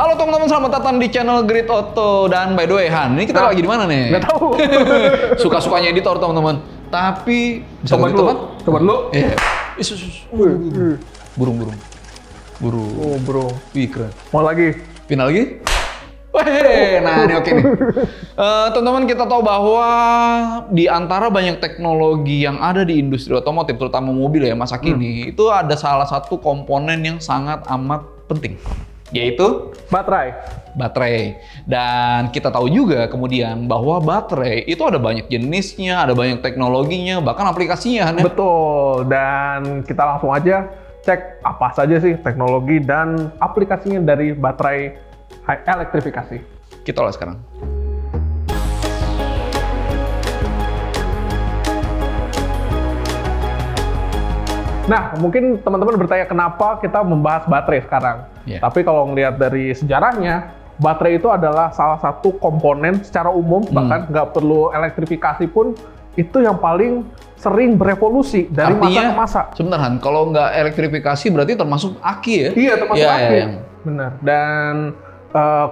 Halo teman-teman, selamat datang di channel Grid Auto. Dan by the way, Han, ini kita lagi di mana nih? Nggak tahu. Suka-sukanya editor teman-teman. Tapi bisa coba dulu, coba dulu. Iya. Burung. Oh, burung. Wih, keren. Mau lagi? Pindah lagi? Weh, nah ini oke nih. Teman-teman, kita tahu bahwa di antara banyak teknologi yang ada di industri otomotif, terutama mobil ya masa kini, itu ada salah satu komponen yang sangat amat penting, yaitu baterai. Dan kita tahu juga kemudian bahwa baterai itu ada banyak jenisnya, ada banyak teknologinya, bahkan aplikasinya. Ya? Betul, dan kita langsung aja cek apa saja sih teknologi dan aplikasinya dari baterai elektrifikasi. Kita lihat sekarang. Nah, mungkin teman-teman bertanya kenapa kita membahas baterai sekarang. Yeah. Tapi kalau ngelihat dari sejarahnya, baterai itu adalah salah satu komponen secara umum, bahkan nggak perlu elektrifikasi pun, itu yang paling sering berevolusi dari masa ke masa. Sebentar, Han, kalau nggak elektrifikasi berarti termasuk aki ya? Iya, termasuk aki. Ya. Benar. Dan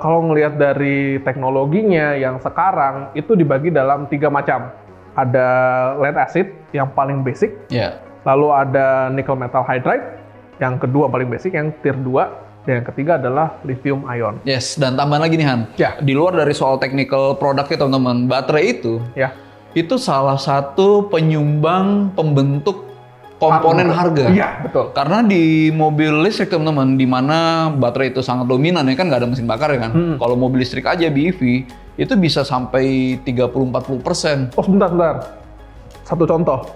kalau ngelihat dari teknologinya yang sekarang, itu dibagi dalam 3 macam. Ada lead acid yang paling basic. Yeah. Lalu ada nickel metal hydride, yang kedua paling basic, yang tier 2, dan yang ketiga adalah lithium ion. Yes, dan tambahan lagi nih Han, ya. Di luar dari soal technical produknya teman-teman, baterai itu, itu salah satu penyumbang pembentuk komponen harga. Iya, betul. Karena di mobil listrik teman-teman, di mana baterai itu sangat dominan ya kan, nggak ada mesin bakar ya kan. Kalau mobil listrik aja BEV, itu bisa sampai 30-40%. Oh sebentar. Satu contoh,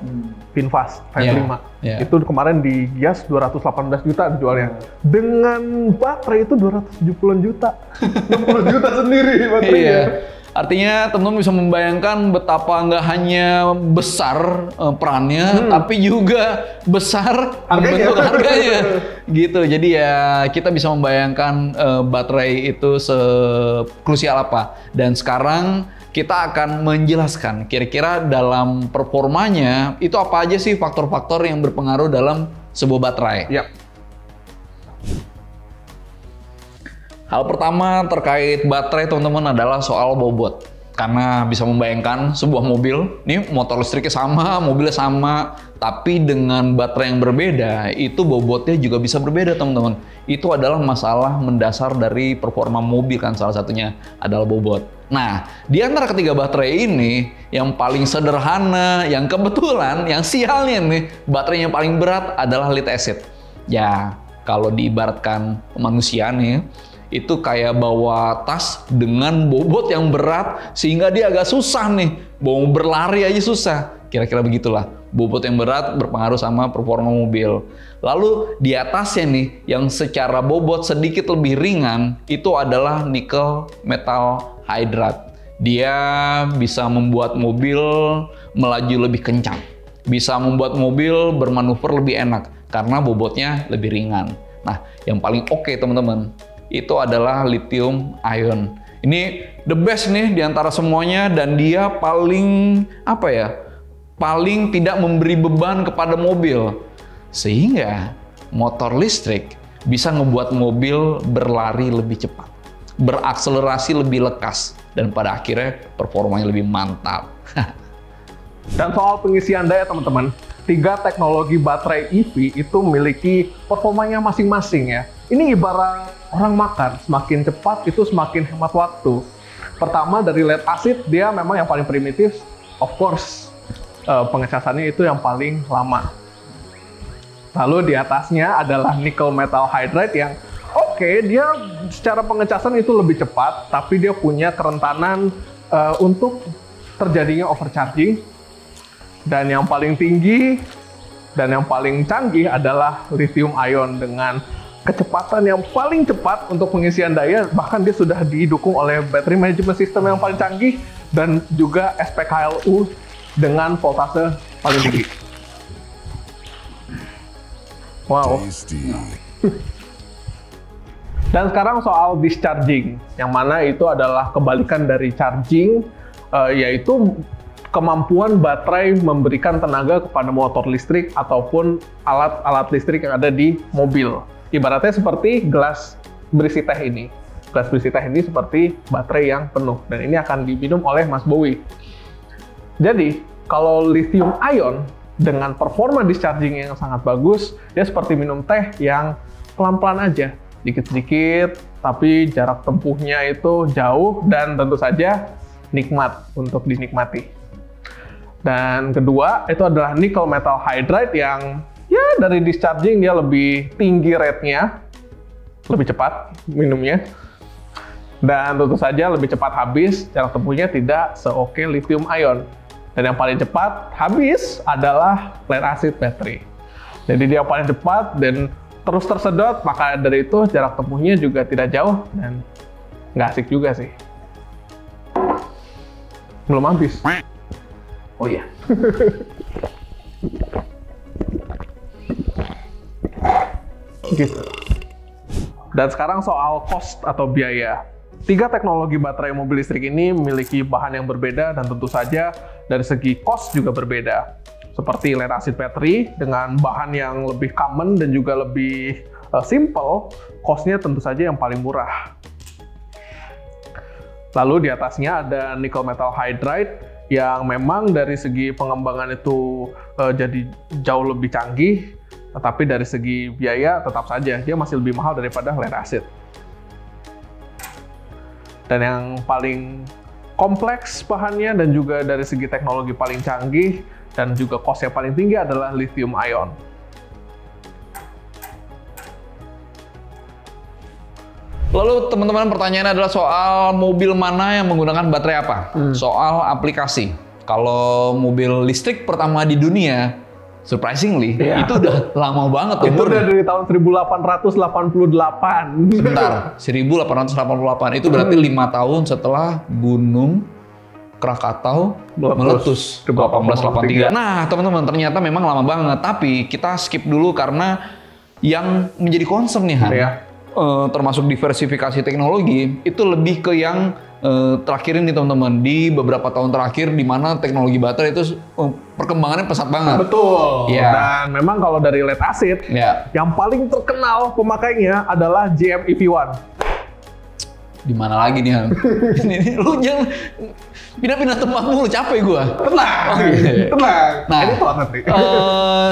VinFast Type 5. Itu kemarin di Gias 218 juta dijualnya. Dengan baterai itu 270 juta. 60 juta sendiri baterainya. Artinya teman-teman bisa membayangkan betapa nggak hanya besar perannya, tapi juga besar bentuk harganya. Gitu. Jadi ya kita bisa membayangkan baterai itu sekrusial apa. Dan sekarang kita akan menjelaskan kira-kira dalam performanya itu apa aja sih faktor-faktor yang berpengaruh dalam sebuah baterai. Hal pertama terkait baterai teman-teman adalah soal bobot. Karena bisa membayangkan sebuah mobil, nih motor listriknya sama, mobilnya sama, tapi dengan baterai yang berbeda, itu bobotnya juga bisa berbeda teman-teman. Itu adalah masalah mendasar dari performa mobil kan, salah satunya adalah bobot. Nah, di antara ketiga baterai ini, yang paling sederhana, yang kebetulan, yang sialnya nih, baterai yang paling berat adalah lead acid. Ya, kalau diibaratkan manusia nih, itu kayak bawa tas dengan bobot yang berat sehingga dia agak susah nih, mau berlari aja susah. Kira-kira begitulah, bobot yang berat berpengaruh sama performa mobil. Lalu di atasnya nih, yang secara bobot sedikit lebih ringan, itu adalah nickel metal hydride. Dia bisa membuat mobil melaju lebih kencang, bisa membuat mobil bermanuver lebih enak karena bobotnya lebih ringan. Nah, yang paling oke teman-teman, itu adalah lithium ion. Ini the best nih di antara semuanya, dan dia paling paling tidak memberi beban kepada mobil, sehingga motor listrik bisa ngebuat mobil berlari lebih cepat, berakselerasi lebih lekas, dan pada akhirnya performanya lebih mantap. Dan soal pengisian daya teman-teman, 3 teknologi baterai EV itu memiliki performanya masing-masing ya. Ini ibarat orang makan, semakin cepat itu semakin hemat waktu. Pertama dari lead acid, dia memang yang paling primitif, of course. Pengecasannya itu yang paling lama. Lalu di atasnya adalah nickel metal hydride yang dia secara pengecasan itu lebih cepat, tapi dia punya kerentanan untuk terjadinya overcharging. Dan yang paling tinggi dan yang paling canggih adalah lithium ion dengan kecepatan yang paling cepat untuk pengisian daya, bahkan dia sudah didukung oleh battery management system yang paling canggih dan juga SPKLU dengan voltase paling tinggi. Wow. Dan sekarang soal discharging, yang mana itu adalah kebalikan dari charging, yaitu kemampuan baterai memberikan tenaga kepada motor listrik ataupun alat-alat listrik yang ada di mobil. Ibaratnya seperti gelas berisi teh ini. Gelas berisi teh ini seperti baterai yang penuh, dan ini akan diminum oleh Mas Bowie. Jadi, kalau lithium ion dengan performa discharging yang sangat bagus, dia seperti minum teh yang pelan-pelan aja, dikit-dikit, tapi jarak tempuhnya itu jauh dan tentu saja nikmat untuk dinikmati. Dan kedua, itu adalah nickel metal hydride yang ya dari discharging dia lebih tinggi rate-nya, lebih cepat minumnya. Dan tentu saja lebih cepat habis, jarak tempuhnya tidak seoke lithium ion. Dan yang paling cepat habis adalah lead acid battery. Jadi dia paling cepat dan terus tersedot, maka dari itu jarak tempuhnya juga tidak jauh dan nggak asik juga sih. Belum habis. Oh iya. Gitu. Dan sekarang soal cost atau biaya. 3 teknologi baterai mobil listrik ini memiliki bahan yang berbeda dan tentu saja dari segi cost juga berbeda. Seperti lead acid battery dengan bahan yang lebih common dan juga lebih simple, cost-nya tentu saja yang paling murah. Lalu di atasnya ada nickel metal hydride yang memang dari segi pengembangan itu jadi jauh lebih canggih, tetapi dari segi biaya tetap saja dia masih lebih mahal daripada lead acid. Dan yang paling kompleks bahannya dan juga dari segi teknologi paling canggih dan juga cost yang paling tinggi adalah lithium ion. Lalu teman-teman, pertanyaannya adalah soal mobil mana yang menggunakan baterai apa? Soal aplikasi. Kalau mobil listrik pertama di dunia, surprisingly, itu udah lama banget Itu umurnya. udah dari tahun 1888. Sebentar, 1888 itu berarti 5 tahun setelah Gunung Krakatau meletus 1883. Nah, teman-teman, ternyata memang lama banget. Tapi kita skip dulu karena yang menjadi concern nih, Han, termasuk diversifikasi teknologi, itu lebih ke yang terakhir ini, teman-teman. Di beberapa tahun terakhir, di mana teknologi baterai itu perkembangannya pesat banget. Betul. Ya. Dan memang kalau dari lead acid, yang paling terkenal pemakainya adalah GM EV1. Di mana lagi nih, Han? Ini lu jangan pindah-pindah tempat mulu, capek gua. Tenang, tenang. Nah, ini nanti.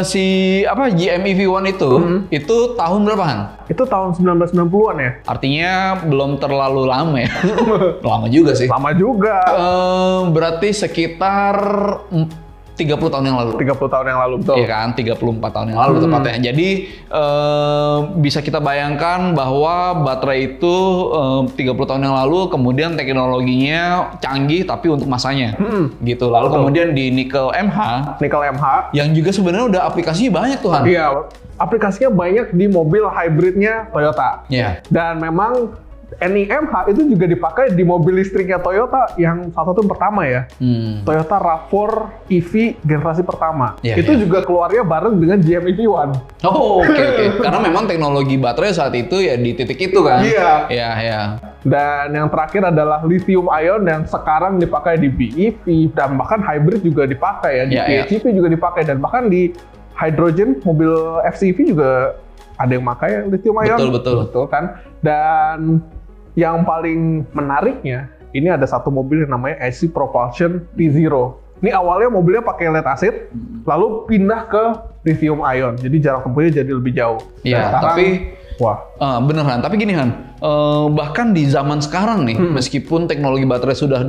si GM EV1 itu tahun berapa, Han? Itu tahun 1990-an ya? Artinya belum terlalu lama ya. Lama juga sih. Lama juga. Berarti sekitar 30 tahun yang lalu. 30 tahun yang lalu, betul. Iya kan, 34 tahun yang lalu tepatnya. Jadi bisa kita bayangkan bahwa baterai itu 30 tahun yang lalu, kemudian teknologinya canggih tapi untuk masanya. Gitu. Lalu kemudian di Nickel MH. Nickel MH. Yang juga sebenarnya udah aplikasinya banyak tuh, Han. Iya, aplikasinya banyak di mobil hybridnya Toyota. Iya. Dan memang NiMH itu juga dipakai di mobil listriknya Toyota yang salah satu yang pertama ya. Toyota RAV4 EV generasi pertama. Itu juga keluarnya bareng dengan GM EV1. Oh, oke. Karena memang teknologi baterai saat itu ya di titik itu kan. Iya. Dan yang terakhir adalah lithium ion yang sekarang dipakai di BEV dan bahkan hybrid juga dipakai ya. Di PHEV juga dipakai dan bahkan di hydrogen mobil FCEV juga ada yang pakai lithium ion. Betul kan. Dan yang paling menariknya, ini ada satu mobil yang namanya IC Propulsion T0. Ini awalnya mobilnya pakai lead acid, lalu pindah ke lithium ion. Jadi jarak tempuhnya jadi lebih jauh. Iya, tapi beneran. Tapi gini, Han, bahkan di zaman sekarang nih, meskipun teknologi baterai sudah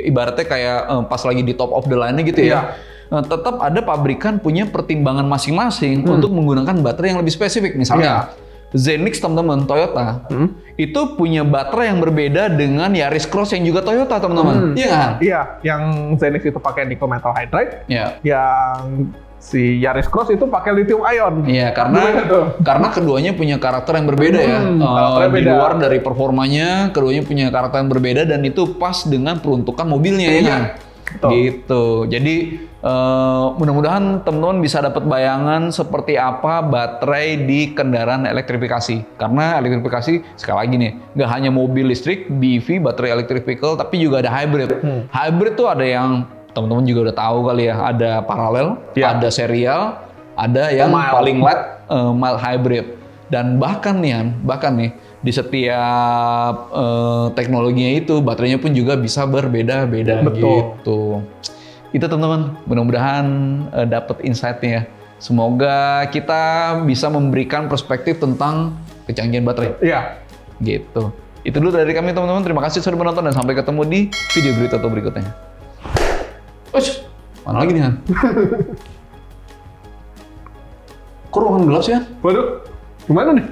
ibaratnya kayak pas lagi di top of the line-nya gitu ya. Tetap ada pabrikan punya pertimbangan masing-masing untuk menggunakan baterai yang lebih spesifik. Misalnya, Zenix, teman-teman, Toyota, itu punya baterai yang berbeda dengan Yaris Cross yang juga Toyota, teman-teman. Iya kan? Iya, yang Zenix itu pakai nickel metal hydride, yang si Yaris Cross itu pakai lithium ion. Iya, karena keduanya punya karakter yang berbeda ya. Di luar dari performanya, keduanya punya karakter yang berbeda dan itu pas dengan peruntukan mobilnya, ya kan? Gitu. Jadi mudah-mudahan teman-teman bisa dapat bayangan seperti apa baterai di kendaraan elektrifikasi. Karena elektrifikasi, sekali lagi nih, nggak hanya mobil listrik, BEV, baterai electric vehicle, tapi juga ada hybrid. Hybrid tuh ada yang teman-teman juga udah tahu kali ya, ada paralel, ada serial, ada yang paling light, mild hybrid. Dan bahkan nih di setiap teknologinya itu baterainya pun juga bisa berbeda-beda gitu. Itu teman-teman, mudah-mudahan dapat insight-nya ya. Semoga kita bisa memberikan perspektif tentang kecanggihan baterai. Iya. Gitu. Itu dulu dari kami teman-teman. Terima kasih sudah menonton dan sampai ketemu di video berikutnya. Ush, mana lagi nih Han? Kok ruangan gelap sih Han? Waduh, gimana nih?